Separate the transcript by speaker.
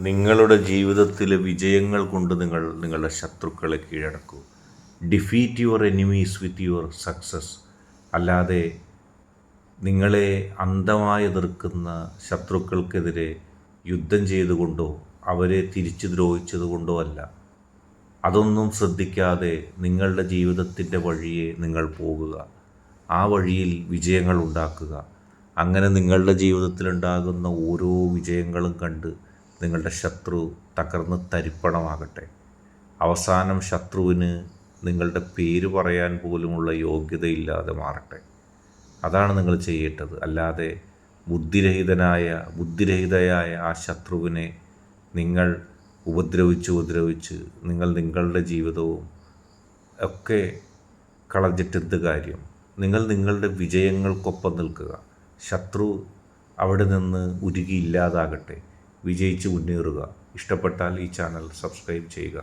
Speaker 1: നിങ്ങളുടെ ജീവിതത്തിലെ വിജയങ്ങൾ കൊണ്ട് നിങ്ങളുടെ ശത്രുക്കളെ കീഴടക്കൂ. Defeat your enemies with your success. അല്ലാതെ നിങ്ങളെ അന്ധമായി എതിർക്കുന്ന ശത്രുക്കൾക്കെതിരെ യുദ്ധം ചെയ്തുകൊണ്ടോ അവരെ തിരിച്ചു ദ്രോഹിച്ചതുകൊണ്ടോ അല്ല. അതൊന്നും ശ്രദ്ധിക്കാതെ നിങ്ങളുടെ ജീവിതത്തിൻ്റെ വഴിയെ നിങ്ങൾ പോകുക. ആ വഴിയിൽ വിജയങ്ങൾ ഉണ്ടാക്കുക. അങ്ങനെ നിങ്ങളുടെ ജീവിതത്തിലുണ്ടാകുന്ന ഓരോ വിജയങ്ങളും കണ്ട് നിങ്ങളുടെ ശത്രു തകർന്ന് തരിപ്പണമാകട്ടെ. അവസാനം ശത്രുവിന് നിങ്ങളുടെ പേര് പറയാൻ പോലുമുള്ള യോഗ്യതയില്ലാതെ മാറട്ടെ. അതാണ് നിങ്ങൾ ചെയ്യേണ്ടത്. അല്ലാതെ ബുദ്ധിരഹിതയായ ആ ശത്രുവിനെ നിങ്ങൾ ഉപദ്രവിച്ച് നിങ്ങളുടെ ജീവിതവും ഒക്കെ കളഞ്ഞിട്ടെന്ത് കാര്യം? നിങ്ങൾ നിങ്ങളുടെ വിജയങ്ങൾക്കൊപ്പം നിൽക്കുക. ശത്രു അവിടെ നിന്ന് ഉരുകി ഇല്ലാതാകട്ടെ. വിജയിച്ച് മുന്നേറുക. ഇഷ്ടപ്പെട്ടാൽ ഈ ചാനൽ സബ്സ്ക്രൈബ് ചെയ്യുക.